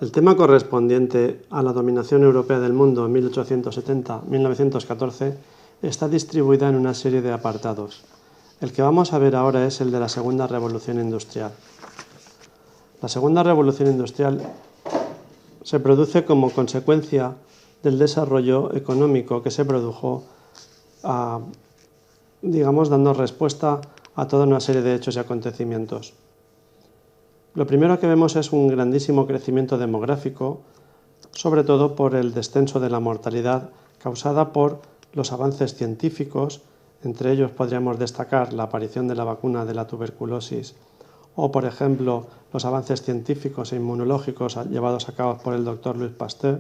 El tema correspondiente a la dominación europea del mundo en 1870-1914 está distribuida en una serie de apartados. El que vamos a ver ahora es el de la Segunda Revolución Industrial. La Segunda Revolución Industrial se produce como consecuencia del desarrollo económico que se produjo, dando respuesta a toda una serie de hechos y acontecimientos. Lo primero que vemos es un grandísimo crecimiento demográfico, sobre todo por el descenso de la mortalidad causada por los avances científicos. Entre ellos podríamos destacar la aparición de la vacuna de la tuberculosis o, por ejemplo, los avances científicos e inmunológicos llevados a cabo por el doctor Louis Pasteur,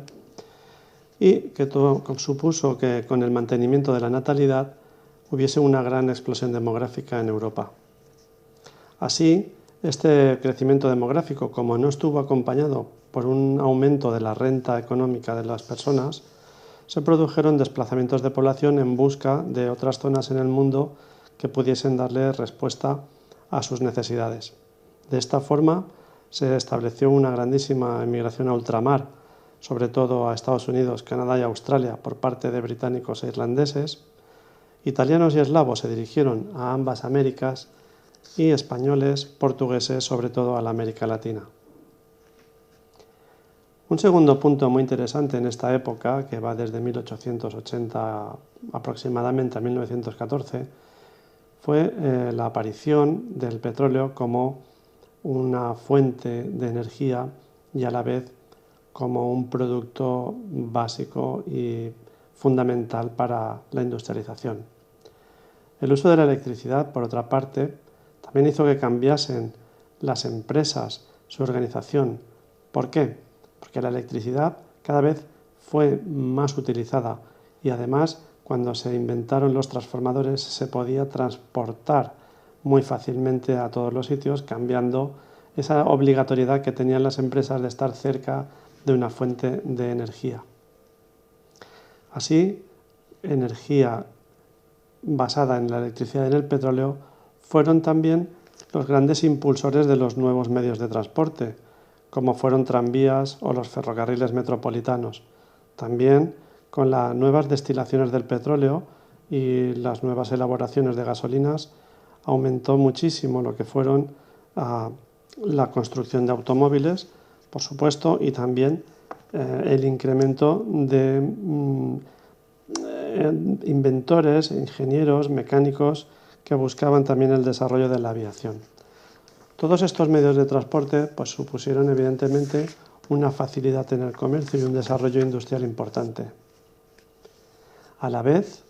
y que todo supuso que con el mantenimiento de la natalidad hubiese una gran explosión demográfica en Europa. Así, este crecimiento demográfico, como no estuvo acompañado por un aumento de la renta económica de las personas, se produjeron desplazamientos de población en busca de otras zonas en el mundo que pudiesen darle respuesta a sus necesidades. De esta forma se estableció una grandísima emigración a ultramar, sobre todo a Estados Unidos, Canadá y Australia, por parte de británicos e irlandeses. Italianos y eslavos se dirigieron a ambas Américas y españoles, portugueses, sobre todo a la América Latina. Un segundo punto muy interesante en esta época, que va desde 1880 aproximadamente a 1914, fue la aparición del petróleo como una fuente de energía y a la vez como un producto básico y fundamental para la industrialización. El uso de la electricidad, por otra parte, también hizo que cambiasen las empresas su organización. ¿Por qué? Porque la electricidad cada vez fue más utilizada y además cuando se inventaron los transformadores se podía transportar muy fácilmente a todos los sitios, cambiando esa obligatoriedad que tenían las empresas de estar cerca de una fuente de energía. Así, energía basada en la electricidad y en el petróleo fueron también los grandes impulsores de los nuevos medios de transporte, como fueron tranvías o los ferrocarriles metropolitanos. También con las nuevas destilaciones del petróleo y las nuevas elaboraciones de gasolinas aumentó muchísimo lo que fueron la construcción de automóviles, por supuesto, y también el incremento de inventores, ingenieros, mecánicos que buscaban también el desarrollo de la aviación. Todos estos medios de transporte supusieron evidentemente una facilidad en el comercio y un desarrollo industrial importante. A la vez,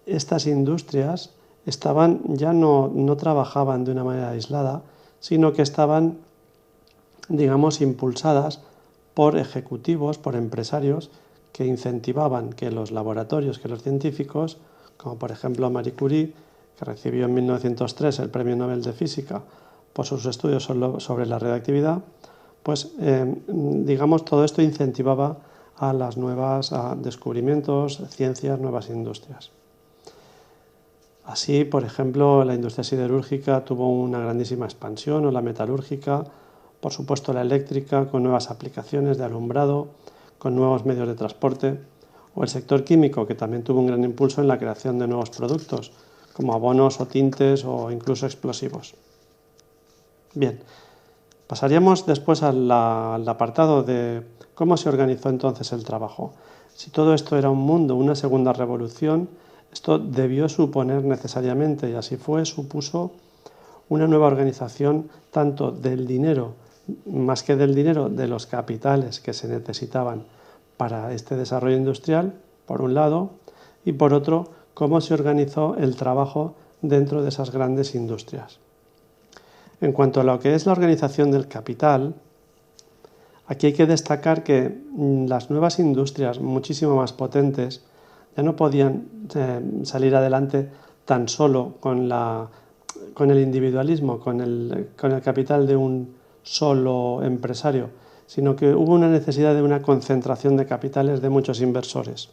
estas industrias ya no trabajaban de una manera aislada, sino que estaban, impulsadas por ejecutivos, por empresarios que incentivaban que los laboratorios, que los científicos, como por ejemplo Marie Curie, que recibió en 1903 el Premio Nobel de Física por sus estudios sobre la radiactividad, todo esto incentivaba a las nuevas descubrimientos, ciencias, nuevas industrias. Así, por ejemplo, la industria siderúrgica tuvo una grandísima expansión, o la metalúrgica, por supuesto la eléctrica, con nuevas aplicaciones de alumbrado, con nuevos medios de transporte, o el sector químico, que también tuvo un gran impulso en la creación de nuevos productos, como abonos o tintes o incluso explosivos. Bien, pasaríamos después al apartado de cómo se organizó entonces el trabajo. Si todo esto era un mundo, una segunda revolución, esto debió suponer necesariamente, y así fue, supuso una nueva organización tanto del dinero, más que del dinero, de los capitales que se necesitaban para este desarrollo industrial, por un lado, y por otro, cómo se organizó el trabajo dentro de esas grandes industrias. En cuanto a lo que es la organización del capital, aquí hay que destacar que las nuevas industrias, muchísimo más potentes, ya no podían salir adelante tan solo con el individualismo, con el capital de un solo empresario, sino que hubo una necesidad de una concentración de capitales de muchos inversores.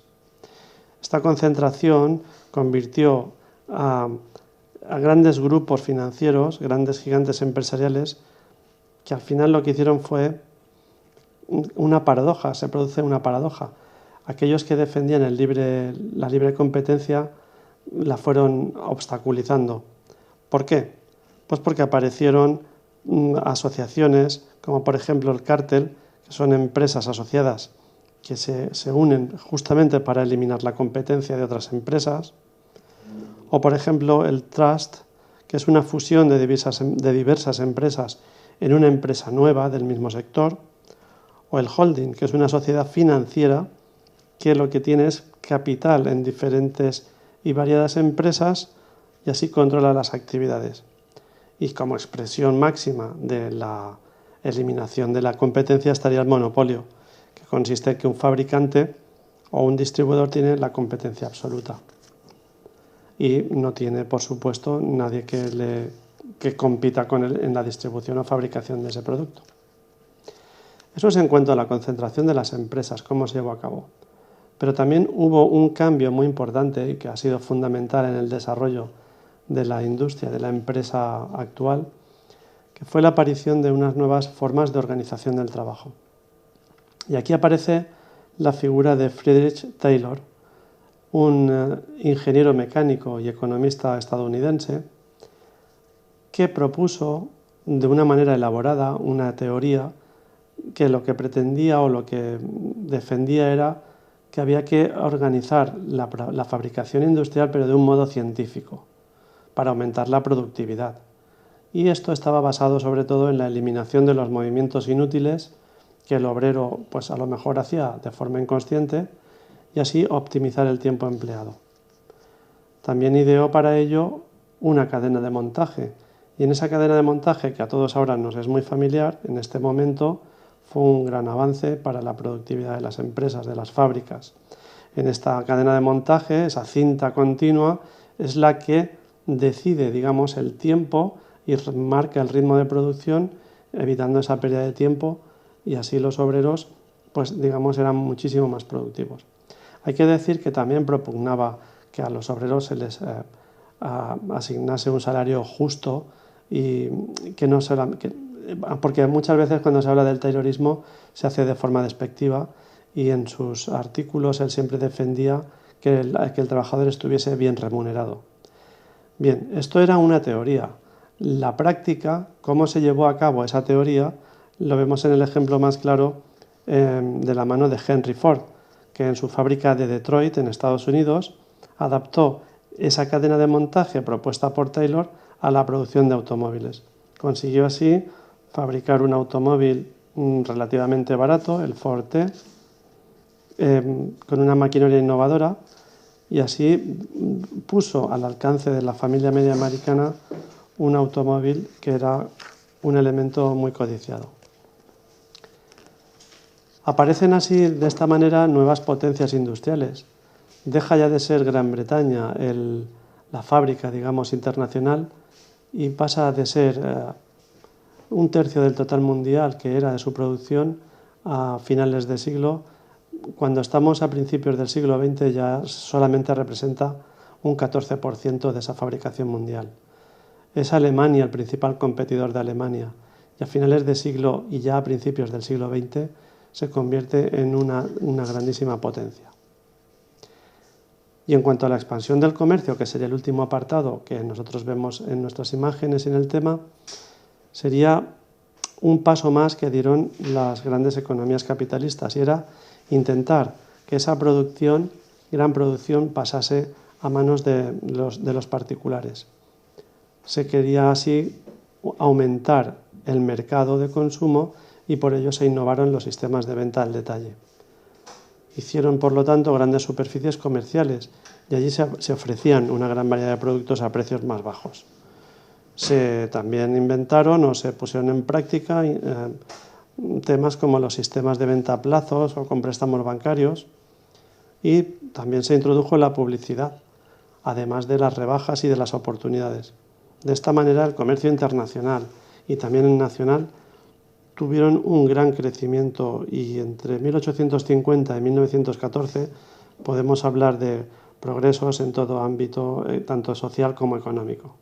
Esta concentración convirtió a grandes grupos financieros, grandes gigantes empresariales, que al final lo que hicieron fue una paradoja, se produce una paradoja. Aquellos que defendían la libre competencia la fueron obstaculizando. ¿Por qué? Pues porque aparecieron asociaciones como por ejemplo el cártel, que son empresas asociadas que se unen justamente para eliminar la competencia de otras empresas, o por ejemplo el trust, que es una fusión de diversas empresas en una empresa nueva del mismo sector, o el holding, que es una sociedad financiera que lo que tiene es capital en diferentes y variadas empresas y así controla las actividades. Y como expresión máxima de la eliminación de la competencia estaría el monopolio, que consiste en que un fabricante o un distribuidor tiene la competencia absoluta y no tiene, por supuesto, nadie que compita con él en la distribución o fabricación de ese producto. Eso es en cuanto a la concentración de las empresas, cómo se llevó a cabo. Pero también hubo un cambio muy importante y que ha sido fundamental en el desarrollo de la industria, de la empresa actual, que fue la aparición de unas nuevas formas de organización del trabajo. Y aquí aparece la figura de Friedrich Taylor, un ingeniero mecánico y economista estadounidense que propuso de una manera elaborada una teoría que lo que pretendía o lo que defendía era que había que organizar la fabricación industrial pero de un modo científico para aumentar la productividad. Y esto estaba basado sobre todo en la eliminación de los movimientos inútiles que el obrero pues a lo mejor hacía de forma inconsciente y así optimizar el tiempo empleado. También ideó para ello una cadena de montaje y en esa cadena de montaje que a todos ahora nos es muy familiar, en este momento fue un gran avance para la productividad de las empresas, de las fábricas. En esta cadena de montaje, esa cinta continua es la que decide, digamos, el tiempo y marca el ritmo de producción, evitando esa pérdida de tiempo y así los obreros, pues digamos, eran muchísimo más productivos. Hay que decir que también propugnaba que a los obreros se les asignase un salario justo y que no se porque muchas veces cuando se habla del taylorismo se hace de forma despectiva y en sus artículos él siempre defendía que el trabajador estuviese bien remunerado. Bien, esto era una teoría. La práctica, cómo se llevó a cabo esa teoría, lo vemos en el ejemplo más claro de la mano de Henry Ford, que en su fábrica de Detroit, en Estados Unidos, adaptó esa cadena de montaje propuesta por Taylor a la producción de automóviles. Consiguió así fabricar un automóvil relativamente barato, el Ford T, con una maquinaria innovadora y así puso al alcance de la familia media americana un automóvil que era un elemento muy codiciado. Aparecen así de esta manera nuevas potencias industriales. Deja ya de ser Gran Bretaña la fábrica, digamos, internacional y pasa de ser un tercio del total mundial que era de su producción a finales de siglo. Cuando estamos a principios del siglo XX ya solamente representa un 14% de esa fabricación mundial. Es Alemania el principal competidor de Alemania y a finales de siglo y ya a principios del siglo XX se convierte en una grandísima potencia. Y en cuanto a la expansión del comercio, que sería el último apartado que nosotros vemos en nuestras imágenes en el tema, sería un paso más que dieron las grandes economías capitalistas y era intentar que esa gran producción, pasase a manos de los particulares. Se quería así aumentar el mercado de consumo y por ello se innovaron los sistemas de venta al detalle. Hicieron, por lo tanto, grandes superficies comerciales y allí se ofrecían una gran variedad de productos a precios más bajos. Se también inventaron o se pusieron en práctica temas como los sistemas de venta a plazos o con préstamos bancarios y también se introdujo la publicidad, además de las rebajas y de las oportunidades. De esta manera el comercio internacional y también el nacional tuvieron un gran crecimiento y entre 1850 y 1914 podemos hablar de progresos en todo ámbito, tanto social como económico.